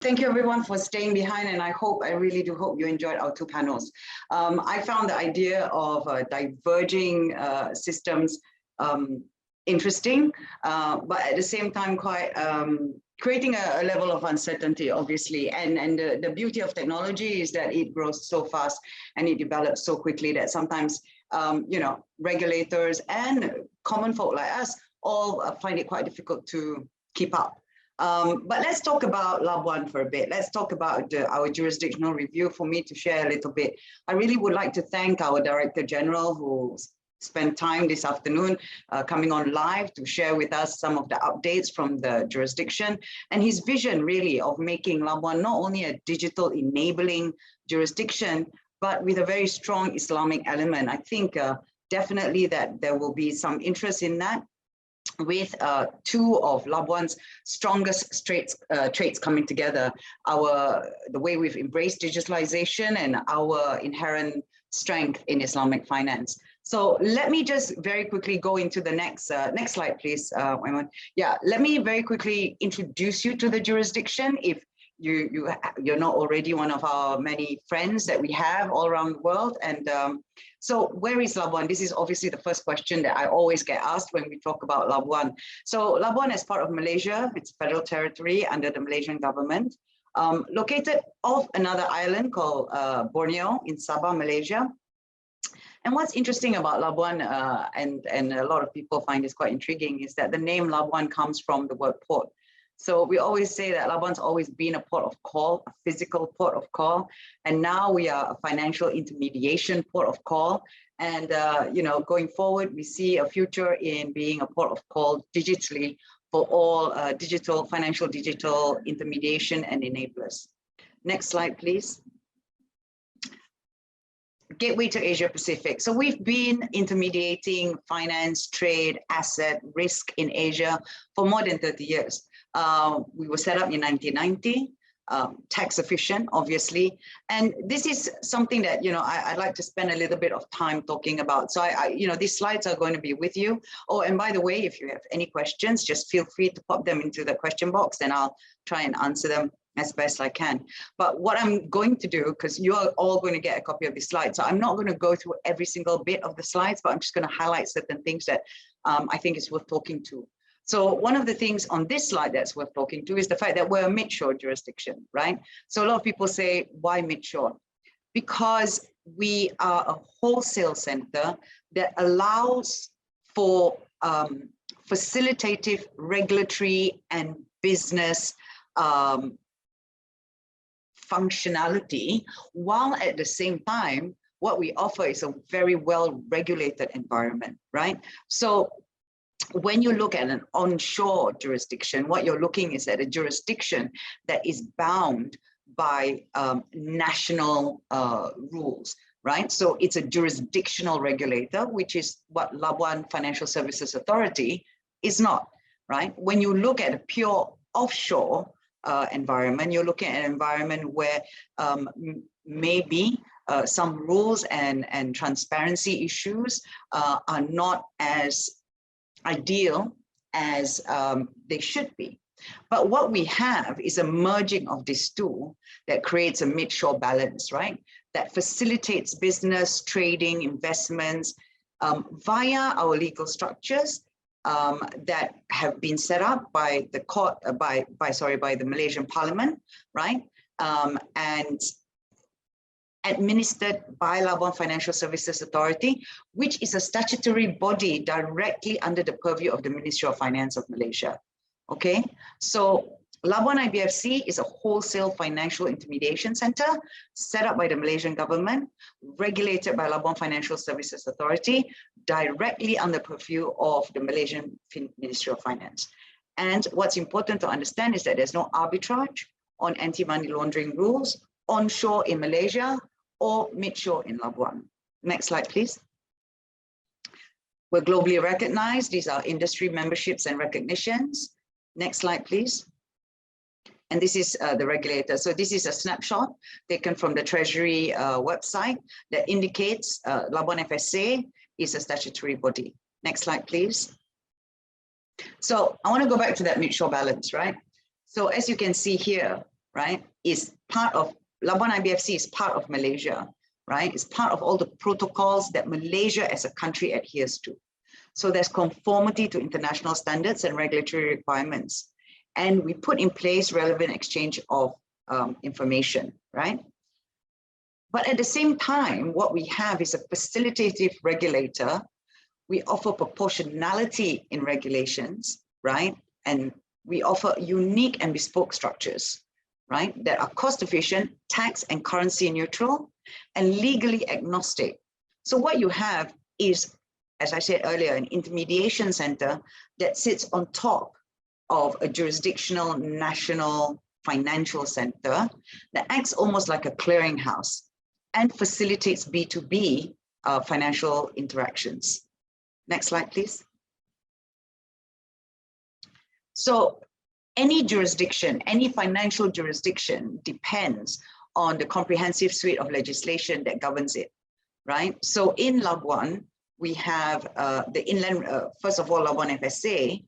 Thank you everyone for staying behind, and I really do hope you enjoyed our two panels. I found the idea of diverging systems interesting, but at the same time quite creating a level of uncertainty, obviously. And the beauty of technology is that it grows so fast and it develops so quickly that sometimes, you know, regulators and common folk like us all find it quite difficult to keep up. But let's talk about Labuan for a bit. Let's talk about our jurisdictional review. For me to share a little bit, I really would like to thank our Director General who spent time this afternoon coming on live to share with us some of the updates from the jurisdiction and his vision really of making Labuan not only a digital enabling jurisdiction, but with a very strong Islamic element. I think definitely that there will be some interest in that, with two of Labuan's strongest traits coming together, the way we've embraced digitalization and our inherent strength in Islamic finance. So let me just very quickly go into the next slide, please. Yeah, let me very quickly introduce you to the jurisdiction if you're not already one of our many friends that we have all around the world. And so where is Labuan? This is obviously the first question that I always get asked when we talk about Labuan. So Labuan is part of Malaysia. It's federal territory under the Malaysian government, located off another island called Borneo in Sabah, Malaysia. And what's interesting about Labuan, and a lot of people find this quite intriguing, is that the name Labuan comes from the word port. So we always say that Labuan's always been a port of call, a physical port of call, and now we are a financial intermediation port of call. And you know, going forward, we see a future in being a port of call digitally for all financial digital intermediation and enablers. Next slide, please. Gateway to Asia Pacific. So we've been intermediating finance, trade, asset, risk in Asia for more than 30 years. We were set up in 1990, tax efficient, obviously. And this is something that, you know, I'd like to spend a little bit of time talking about. So you know, these slides are going to be with you. Oh, and by the way, if you have any questions, just feel free to pop them into the question box and I'll try and answer them as best I can. But what I'm going to do, because you're all going to get a copy of the slides, so I'm not going to go through every single bit of the slides, but I'm just going to highlight certain things that I think is worth talking to. So one of the things on this slide that's worth talking to is the fact that we're a mid-shore jurisdiction, right? So a lot of people say, why mid-shore? Because we are a wholesale center that allows for facilitative regulatory and business functionality, while at the same time, what we offer is a very well-regulated environment, right? So when you look at an onshore jurisdiction, what you're looking is at a jurisdiction that is bound by national rules, right? So it's a jurisdictional regulator, which is what Labuan Financial Services Authority is not, right? When you look at a pure offshore environment, you're looking at an environment where maybe some rules and transparency issues are not as ideal as they should be. But what we have is a merging of these two that creates a mid-shore balance, right? That facilitates business, trading, investments via our legal structures that have been set up by the court, by the Malaysian Parliament, right? And administered by Labuan Financial Services Authority, which is a statutory body directly under the purview of the Ministry of Finance of Malaysia. Okay, so Labuan IBFC is a wholesale financial intermediation center set up by the Malaysian government, regulated by Labuan Financial Services Authority, directly under purview of the Malaysian Ministry of Finance. And what's important to understand is that there's no arbitrage on anti-money laundering rules onshore in Malaysia or midshore in Labuan. Next slide, please. We're globally recognized. These are industry memberships and recognitions. Next slide, please. And this is the regulator. So this is a snapshot taken from the Treasury website that indicates Labuan FSA is a statutory body. Next slide, please. So I want to go back to that mid-shore balance, right? So as you can see here, right, is part of, Labuan IBFC is part of Malaysia, right? It's part of all the protocols that Malaysia as a country adheres to. So there's conformity to international standards and regulatory requirements. And we put in place relevant exchange of information, right? But at the same time, what we have is a facilitative regulator. We offer proportionality in regulations, right? And we offer unique and bespoke structures, right? That are cost efficient, tax and currency neutral, and legally agnostic. So what you have is, as I said earlier, an intermediation center that sits on top of a jurisdictional national financial center that acts almost like a clearinghouse and facilitates B2B financial interactions. Next slide, please. So any jurisdiction, any financial jurisdiction depends on the comprehensive suite of legislation that governs it, right? So in Labuan, we have the inland, first of all, Labuan FSA,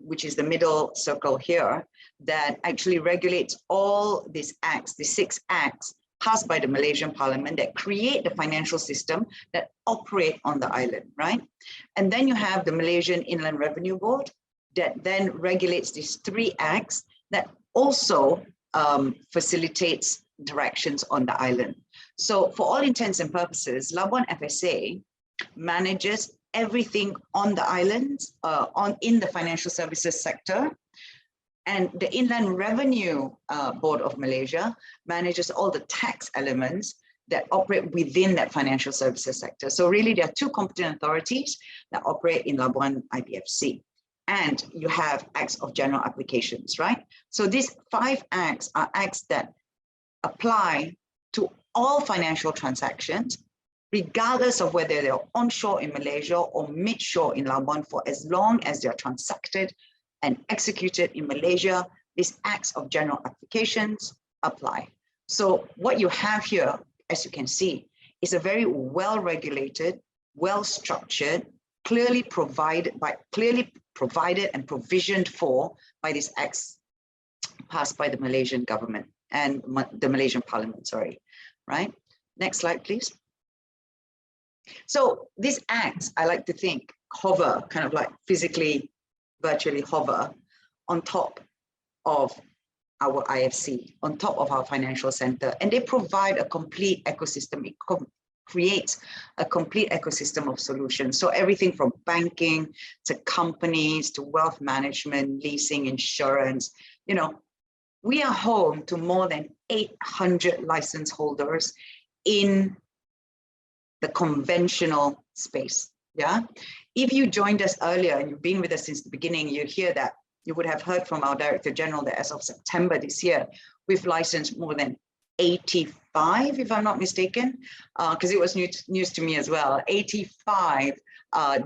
which is the middle circle here, that actually regulates all these acts, the 6 acts passed by the Malaysian Parliament that create the financial system that operate on the island, right? And then you have the Malaysian Inland Revenue Board that then regulates these 3 acts that also facilitates interactions on the island. So for all intents and purposes, Labuan FSA manages everything on the island, in the financial services sector. And the Inland Revenue Board of Malaysia manages all the tax elements that operate within that financial services sector. So really there are 2 competent authorities that operate in Labuan IBFC. And you have acts of general applications, right? So these 5 acts are acts that apply to all financial transactions, regardless of whether they're onshore in Malaysia or midshore in Labuan, for as long as they're transacted and executed in Malaysia, these acts of general applications apply. So what you have here, as you can see, is a very well-regulated, well-structured, clearly provided and provisioned for by these acts passed by the Malaysian government and the Malaysian Parliament, sorry, right? Next slide, please. So these acts, I like to think, hover, kind of like physically, virtually hover on top of our IFC, on top of our financial center, and they provide a complete ecosystem. It creates a complete ecosystem of solutions. So everything from banking to companies to wealth management, leasing, insurance, you know, we are home to more than 800 license holders in the conventional space. Yeah. If you joined us earlier and you've been with us since the beginning, you hear that you would have heard from our Director General that as of September this year, we've licensed more than 85, if I'm not mistaken, because it was news to me as well, 85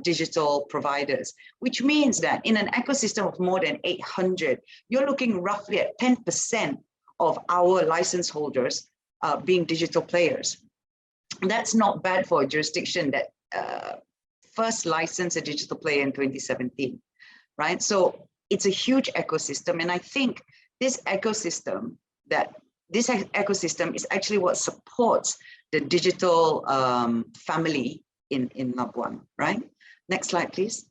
digital providers, which means that in an ecosystem of more than 800, you're looking roughly at 10% of our license holders being digital players. That's not bad for a jurisdiction that first licensed a digital player in 2017, right? So it's a huge ecosystem. And I think this ecosystem is actually what supports the digital family in Labuan, right? Next slide, please.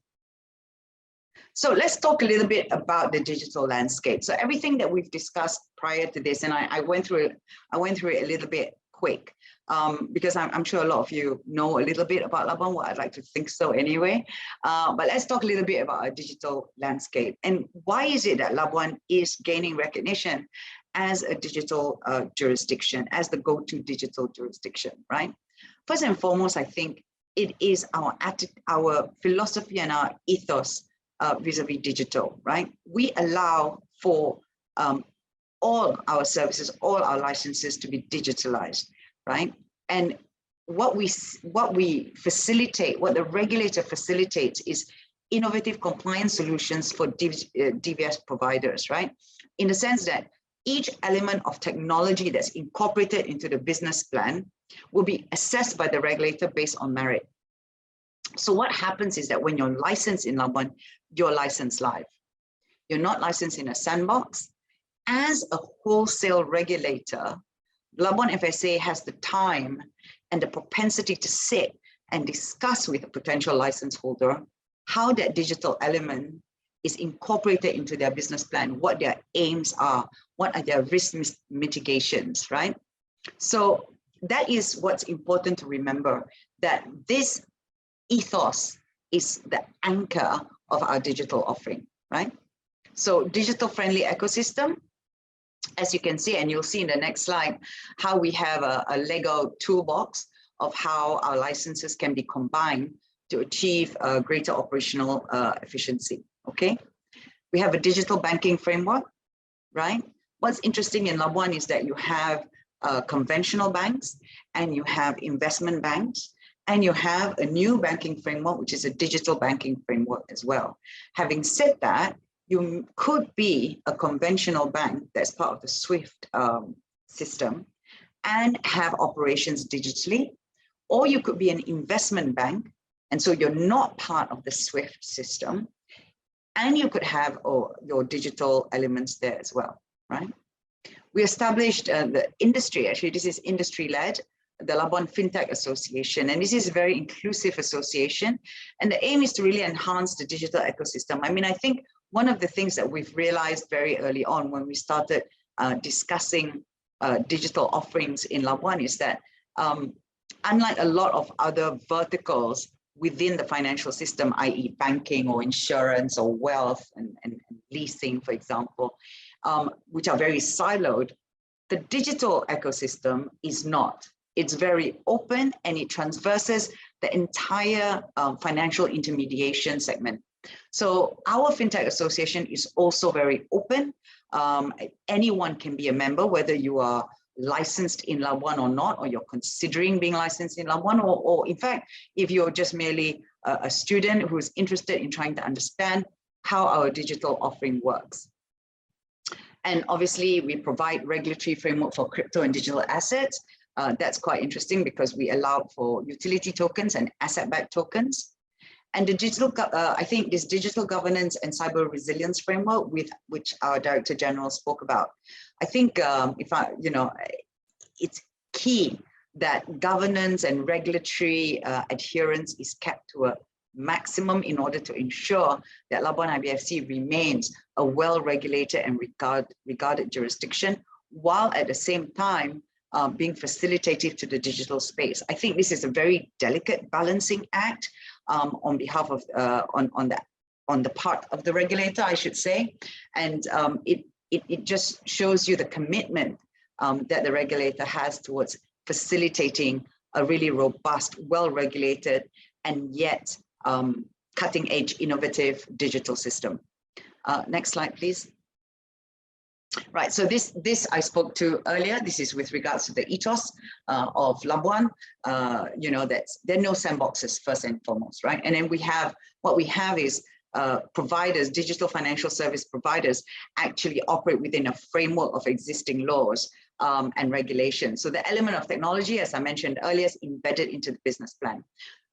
So let's talk a little bit about the digital landscape. So everything that we've discussed prior to this, and I went through it a little bit quick, because I'm sure a lot of you know a little bit about Labuan. Well, I'd like to think so anyway. But let's talk a little bit about our digital landscape. And why is it that Labuan is gaining recognition as a digital jurisdiction, as the go-to digital jurisdiction, right? First and foremost, I think it is our philosophy and our ethos vis-a-vis digital, right? We allow for all our services, all our licenses to be digitalized, right? And what we facilitate, what the regulator facilitates is innovative compliance solutions for DVS providers, right? In the sense that each element of technology that's incorporated into the business plan will be assessed by the regulator based on merit. So what happens is that when you're licensed in Labuan, you're licensed live. You're not licensed in a sandbox. as a wholesale regulator, Labuan FSA has the time and the propensity to sit and discuss with a potential license holder how that digital element is incorporated into their business plan, what their aims are, what are their risk mitigations, right? So that is what's important to remember, that this ethos is the anchor of our digital offering, right? So digital friendly ecosystem, as you can see, and you'll see in the next slide, how we have a Lego toolbox of how our licenses can be combined to achieve greater operational efficiency, okay? We have a digital banking framework, right? What's interesting in Labuan is that you have conventional banks, and you have investment banks, and you have a new banking framework, which is a digital banking framework as well. Having said that, you could be a conventional bank that's part of the SWIFT system and have operations digitally, or you could be an investment bank, and so you're not part of the SWIFT system, and you could have your digital elements there as well, right? We established the industry, actually this is industry-led, the Labuan FinTech Association, and this is a very inclusive association, and the aim is to really enhance the digital ecosystem. I mean, I think one of the things that we've realized very early on when we started discussing digital offerings in Labuan is that unlike a lot of other verticals within the financial system, i.e. banking or insurance or wealth and leasing, for example, which are very siloed, the digital ecosystem is not. It's very open, and it traverses the entire financial intermediation segment. So our FinTech Association is also very open. Anyone can be a member, whether you are licensed in Labuan or not, or you're considering being licensed in Labuan, or in fact, if you're just merely a student who's interested in trying to understand how our digital offering works. And obviously, we provide regulatory framework for crypto and digital assets. That's quite interesting because we allow for utility tokens and asset-backed tokens. And the digital, I think this digital governance and cyber resilience framework, with which our Director General spoke about, I think it's key that governance and regulatory adherence is kept to a maximum in order to ensure that Labuan IBFC remains a well-regulated and regarded jurisdiction, while at the same time being facilitative to the digital space. I think this is a very delicate balancing act on behalf of on the part of the regulator, I should say, and it just shows you the commitment that the regulator has towards facilitating a really robust, well-regulated, and yet cutting-edge, innovative digital system. Next slide, please. Right, so this I spoke to earlier. This is with regards to the ethos of Labuan. That there are no sandboxes first and foremost, right? And then what we have is providers, digital financial service providers, actually operate within a framework of existing laws and regulations. So the element of technology, as I mentioned earlier, is embedded into the business plan.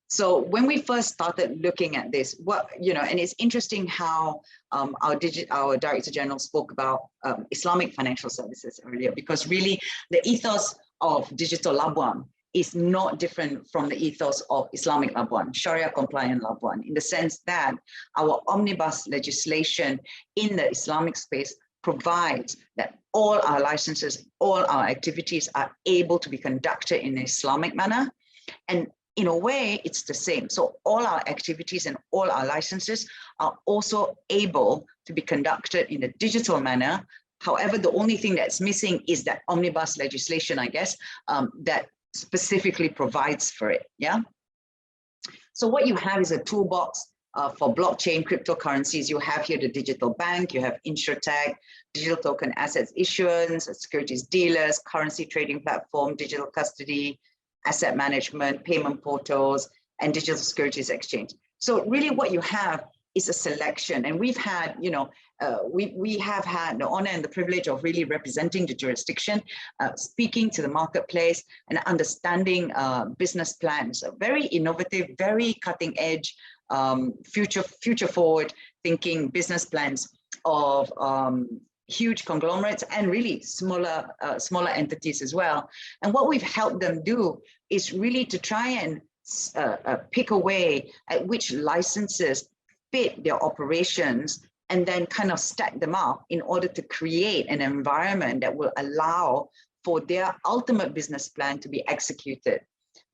So when we first started looking at this, and it's interesting how our Director General spoke about Islamic financial services earlier, because really the ethos of digital Labuan is not different from the ethos of Islamic Labuan, Sharia compliant Labuan, in the sense that our omnibus legislation in the Islamic space provides that all our licenses, all our activities are able to be conducted in an Islamic manner. And in a way, it's the same. So all our activities and all our licenses are also able to be conducted in a digital manner. However, the only thing that's missing is that omnibus legislation, I guess, that specifically provides for it, yeah? So what you have is a toolbox for blockchain cryptocurrencies. You have here the digital bank, you have InsurTech, digital token assets issuance, securities dealers, currency trading platform, digital custody, asset management, payment portals, and digital securities exchange. So really what you have is a selection. And we've had, we have had the honor and the privilege of really representing the jurisdiction, speaking to the marketplace and understanding business plans, very innovative, very cutting edge, future forward thinking business plans of huge conglomerates and really smaller entities as well. And what we've helped them do is really to try and pick away at which licenses fit their operations, and then kind of stack them up in order to create an environment that will allow for their ultimate business plan to be executed,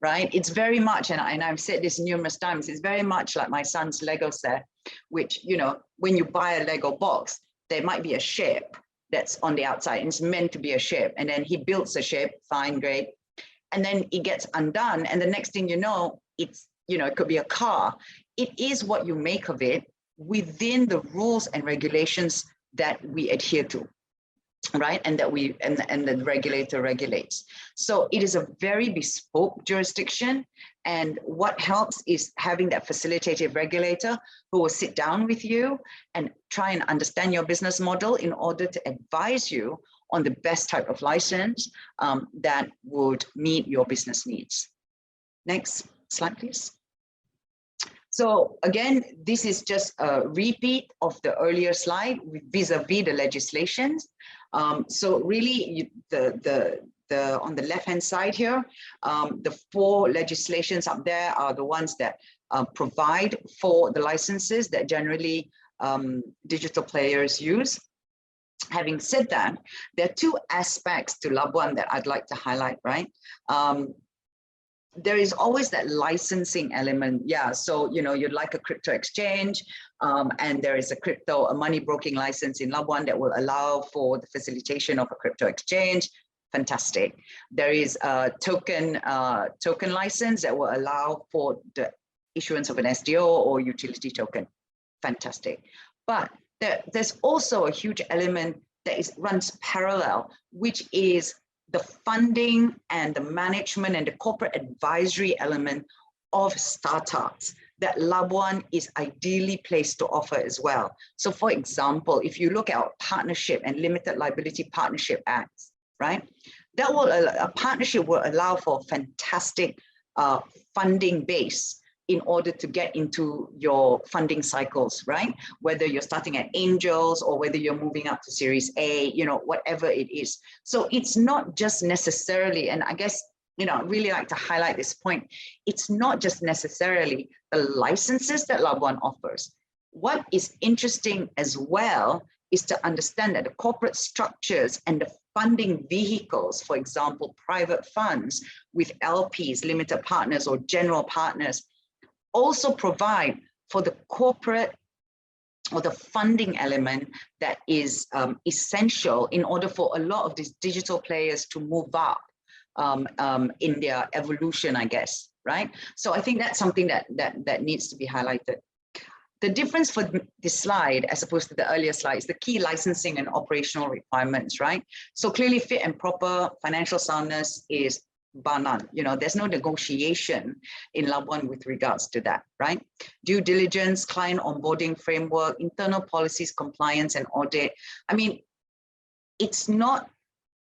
right? It's very much, and I've said this numerous times, it's very much like my son's Lego set, which, you know, when you buy a Lego box, there might be a shape that's on the outside, and it's meant to be a shape. And then he builds a shape, fine, great. And then it gets undone. And the next thing you know, it's, you know, it could be a car. It is what you make of it within the rules and regulations that we adhere to, right? And that we, and the regulator regulates. So it is a very bespoke jurisdiction. And what helps is having that facilitative regulator who will sit down with you and try and understand your business model in order to advise you on the best type of license that would meet your business needs. Next slide, please. So again, this is just a repeat of the earlier slide vis-a-vis the legislations. So really, on the left-hand side here, the 4 legislations up there are the ones that provide for the licenses that generally digital players use. Having said that, there are 2 aspects to Labuan that I'd like to highlight, right? There is always that licensing element. Yeah, so, you know, you'd like a crypto exchange, and there is a money broking license in Labuan that will allow for the facilitation of a crypto exchange. Fantastic. There is a token license that will allow for the issuance of an SDO or utility token. Fantastic. But there's also a huge element that runs parallel, which is the funding and the management and the corporate advisory element of startups that Labuan is ideally placed to offer as well. So for example, if you look at our partnership and limited liability partnership acts, right? That will, a partnership will allow for a fantastic funding base in order to get into your funding cycles, right? Whether you're starting at angels or whether you're moving up to Series A, you know, whatever it is. So it's not just necessarily, and I guess, you know, I really like to highlight this point, it's not just necessarily the licenses that Labuan offers. What is interesting as well is to understand that the corporate structures and the funding vehicles, for example, private funds with LPs, limited partners or general partners, also provide for the corporate or the funding element that is essential in order for a lot of these digital players to move up in their evolution, I guess, right? So I think that's something that needs to be highlighted. The difference for this slide, as opposed to the earlier slides, the key licensing and operational requirements, right? So clearly fit and proper financial soundness is bar none. You know, there's no negotiation in Labuan with regards to that, right? Due diligence, client onboarding framework, internal policies, compliance and audit. I mean, it's a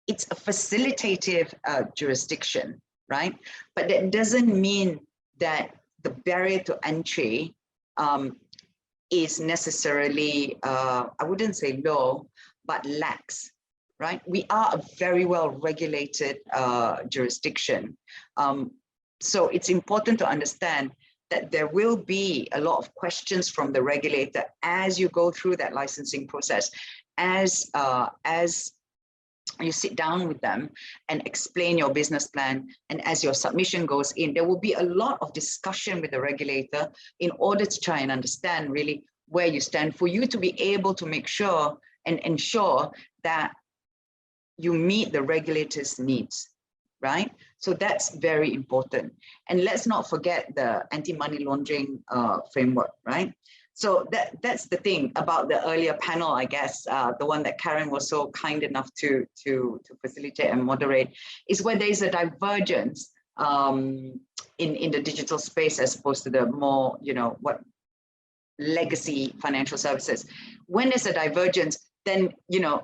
facilitative jurisdiction, right? But that doesn't mean that the barrier to entry is necessarily, I wouldn't say low, but lax. Right? We are a very well regulated jurisdiction. So it's important to understand that there will be a lot of questions from the regulator as you go through that licensing process, as you sit down with them and explain your business plan, and as your submission goes in, there will be a lot of discussion with the regulator in order to try and understand really where you stand, for you to be able to make sure and ensure that you meet the regulator's needs, right? So that's very important. And let's not forget the anti-money laundering framework, right? So that's the thing about the earlier panel, I guess, the one that Karen was so kind enough to facilitate and moderate, is where there is a divergence in the digital space as opposed to the more, you know, what legacy financial services. When there's a divergence, then, you know,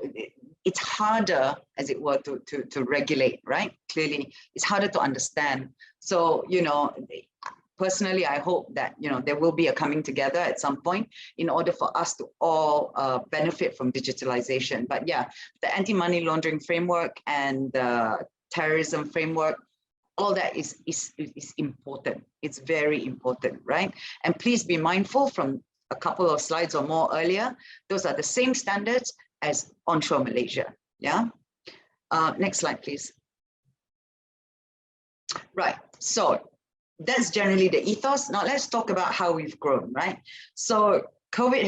it's harder, as it were, to regulate, right? Clearly, it's harder to understand. So, you know, personally, I hope that, there will be a coming together at some point in order for us to all benefit from digitalization. But yeah, the anti-money laundering framework and the terrorism framework, all that is important. It's very important, right? And please be mindful, from a couple of slides or more earlier, those are the same standards as onshore Malaysia. Yeah. Next slide, please. Right. So that's generally the ethos. Now let's talk about how we've grown, right? So COVID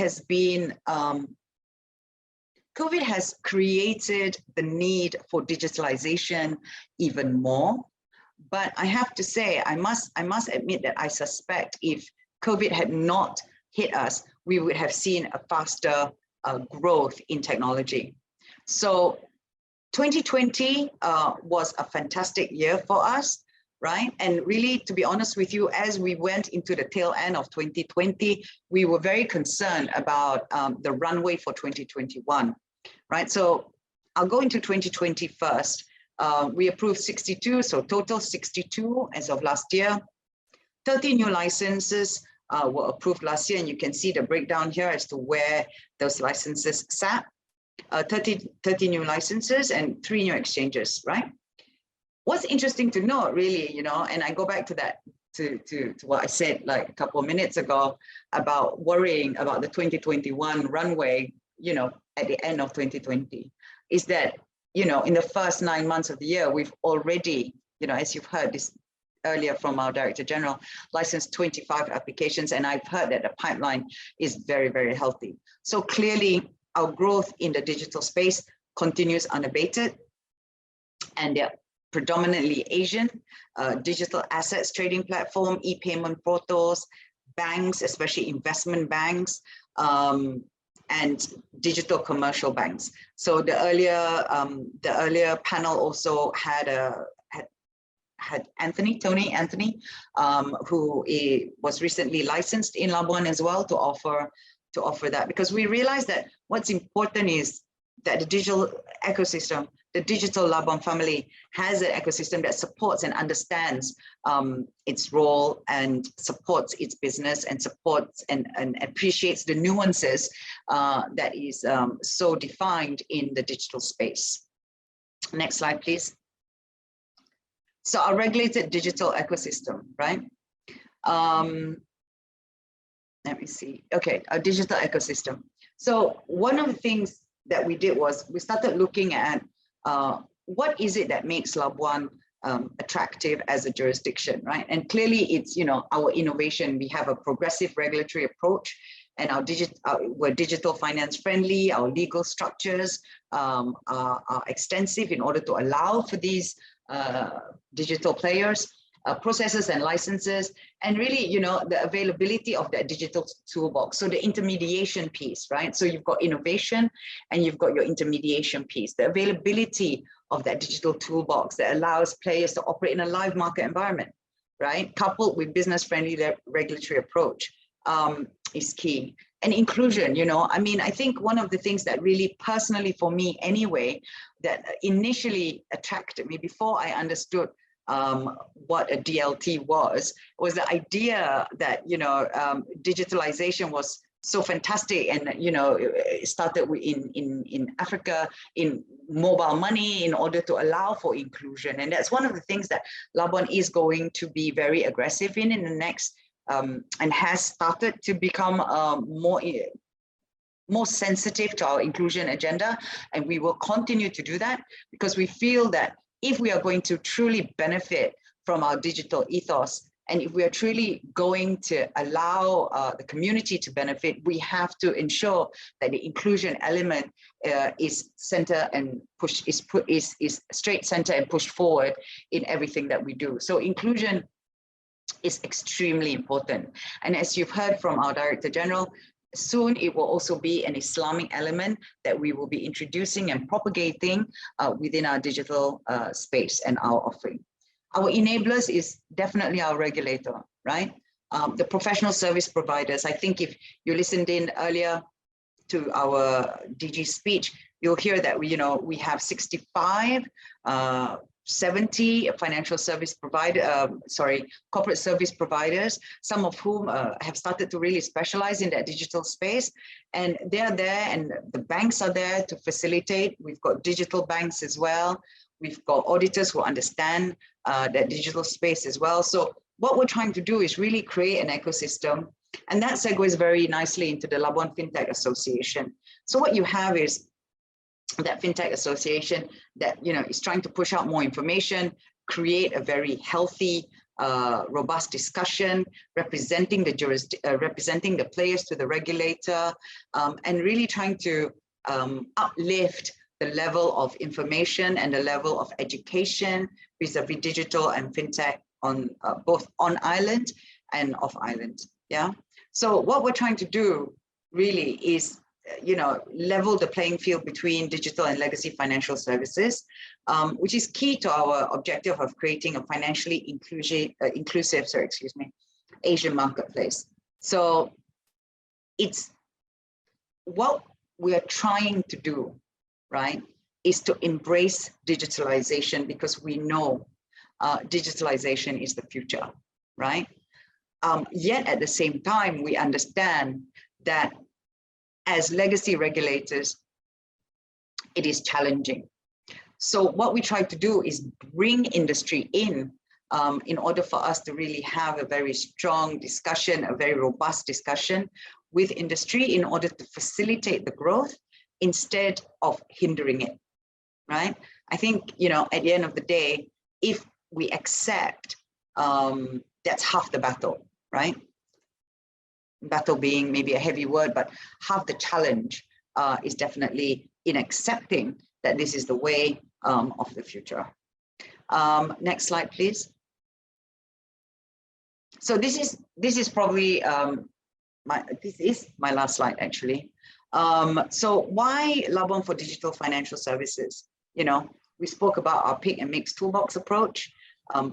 has created the need for digitalization even more. But I have to say, I must admit that I suspect if COVID had not hit us, we would have seen a faster growth in technology. So 2020 was a fantastic year for us, right? And really, to be honest with you, as we went into the tail end of 2020, we were very concerned about the runway for 2021, right? So I'll go into 2020 first. We approved 62, so total 62 as of last year. 30 new licenses were approved last year, and you can see the breakdown here as to where those licenses sat. 30 new licenses and 3 new exchanges, right? What's interesting to note, really, and I go back to that, to what I said like a couple of minutes ago about worrying about the 2021 runway, at the end of 2020, is that, in the first 9 months of the year, we've already, as you've heard this earlier from our Director General, licensed 25 applications, and I've heard that the pipeline is very, very healthy. So clearly, our growth in the digital space continues unabated, and they're predominantly Asian, digital assets trading platform, e-payment portals, banks, especially investment banks, and digital commercial banks. So the earlier panel also had Tony Anthony, who was recently licensed in Labuan as well to offer that, because we realize that what's important is that the digital ecosystem, the digital Labuan family, has an ecosystem that supports and understands its role and supports its business and supports and appreciates the nuances that is so defined in the digital space. Next slide, please. So our regulated digital ecosystem, right? Let me see. Okay, our digital ecosystem. So one of the things that we did was we started looking at what is it that makes Labuan attractive as a jurisdiction, right? And clearly it's, our innovation. We have a progressive regulatory approach, and we're digital finance friendly. Our legal structures are extensive in order to allow for these digital players, processes and licenses, and really, the availability of that digital toolbox. So the intermediation piece, right? So you've got innovation and you've got your intermediation piece, the availability of that digital toolbox that allows players to operate in a live market environment, right? Coupled with business-friendly regulatory approach is key. And inclusion, I think one of the things that really personally for me anyway, that initially attracted me before I understood what a DLT was the idea that, digitalization was so fantastic, and it started in Africa in mobile money in order to allow for inclusion. And that's one of the things that Labuan is going to be very aggressive in the next and has started to become more sensitive to our inclusion agenda, and we will continue to do that, because we feel that if we are going to truly benefit from our digital ethos, and if we are truly going to allow the community to benefit, we have to ensure that the inclusion element is center and push is straight center and pushed forward in everything that we do. So inclusion is extremely important. And as you've heard from our Director General, soon it will also be an Islamic element that we will be introducing and propagating within our digital space and our offering. Our enablers is definitely our regulator, right? The professional service providers. I think if you listened in earlier to our DG speech, you'll hear that we have 65 70 financial service provider, corporate service providers, some of whom have started to really specialize in that digital space. And they're there, and the banks are there to facilitate. We've got digital banks as well. We've got auditors who understand that digital space as well. So what we're trying to do is really create an ecosystem. And that segues very nicely into the Labuan FinTech Association. So what you have is that FinTech Association that is trying to push out more information, create a very healthy, robust discussion, representing the players to the regulator, and really trying to uplift the level of information and the level of education vis-a-vis digital and FinTech on both on island and off island. Yeah. So what we're trying to do really is level the playing field between digital and legacy financial services, which is key to our objective of creating a financially inclusive, Asian marketplace. So it's what we are trying to do, right, is to embrace digitalization, because we know digitalization is the future, right? Yet at the same time, we understand that as legacy regulators, it is challenging. So what we try to do is bring industry in order for us to really have a very strong discussion, a very robust discussion with industry in order to facilitate the growth instead of hindering it, right? I think, at the end of the day, if we accept, that's half the battle, right? Battle being maybe a heavy word, but half the challenge is definitely in accepting that this is the way of the future. Next slide, please. So this is probably my last slide, actually. So why Labuan for digital financial services? We spoke about our pick and mix toolbox approach.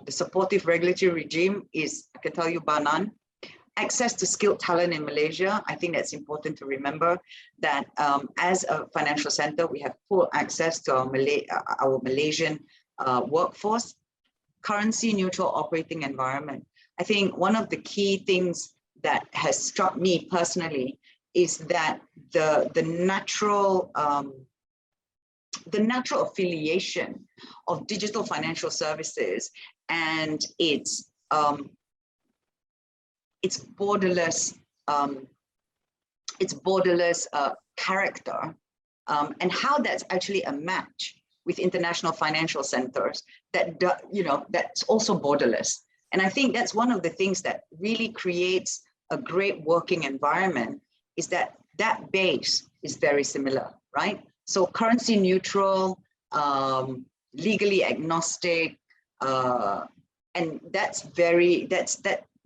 The supportive regulatory regime is, I can tell you, bar none. Access to skilled talent in Malaysia, I think that's important to remember that as a financial center, we have full access to our Malaysian workforce. Currency neutral operating environment. I think one of the key things that has struck me personally is that the natural affiliation of digital financial services and its borderless character, and how that's actually a match with international financial centers that's also borderless. And I think that's one of the things that really creates a great working environment, is that base is very similar, right? So currency neutral, legally agnostic, and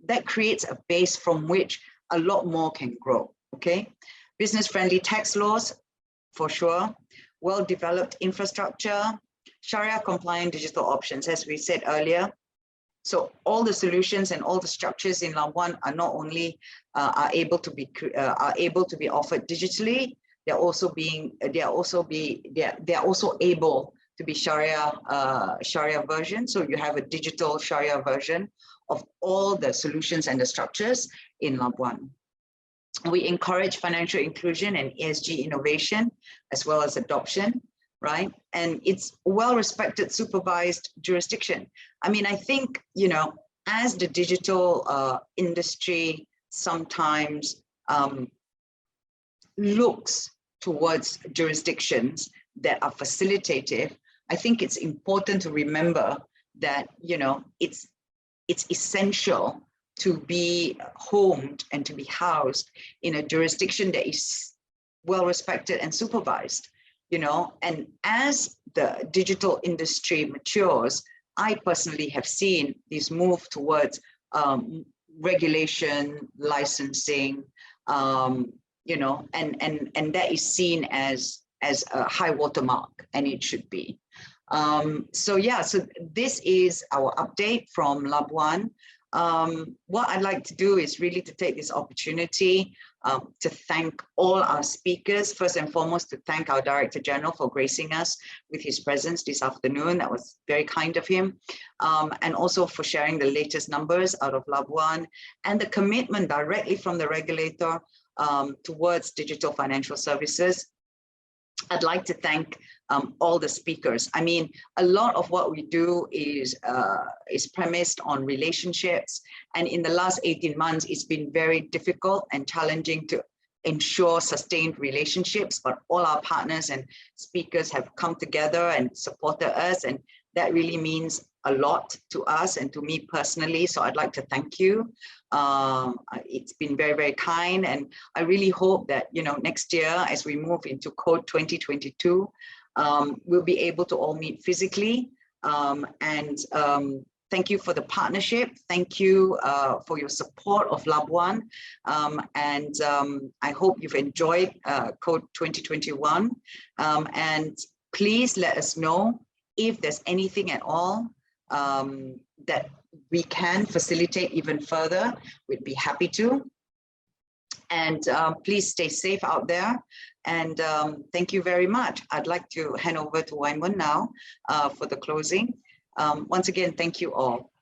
that creates a base from which a lot more can grow, okay? Business-friendly tax laws, for sure. Well-developed infrastructure, Sharia-compliant digital options, as we said earlier. So all the solutions and all the structures in Labuan are not only are able to be offered digitally, they're also able to be Sharia version. So you have a digital Sharia version of all the solutions and the structures in Labuan. We encourage financial inclusion and ESG innovation, as well as adoption, right? And it's well-respected, supervised jurisdiction. I mean, I think, as the digital industry sometimes looks towards jurisdictions that are facilitative, I think it's important to remember that, it's essential to be homed and to be housed in a jurisdiction that is well respected and supervised, and as the digital industry matures, I personally have seen this move towards regulation, licensing, and that is seen as a high watermark, and it should be. So this is our update from Labuan. What I'd like to do is really to take this opportunity to thank all our speakers. First and foremost, to thank our Director General for gracing us with his presence this afternoon. That was very kind of him. And also for sharing the latest numbers out of Labuan and the commitment directly from the regulator towards digital financial services. I'd like to thank all the speakers. I mean, a lot of what we do is premised on relationships. And in the last 18 months, it's been very difficult and challenging to ensure sustained relationships, but all our partners and speakers have come together and supported us. And that really means a lot to us and to me personally. So I'd like to thank you. It's been very, very kind. And I really hope that, you know, next year, as we move into Code 2022, we'll be able to all meet physically. Thank you for the partnership. Thank you for your support of Labuan. I hope you've enjoyed Code 2021. And please let us know if there's anything at all that we can facilitate even further. We'd be happy to. And please stay safe out there. And thank you very much. I'd like to hand over to Weinman now for the closing. Once again, thank you all.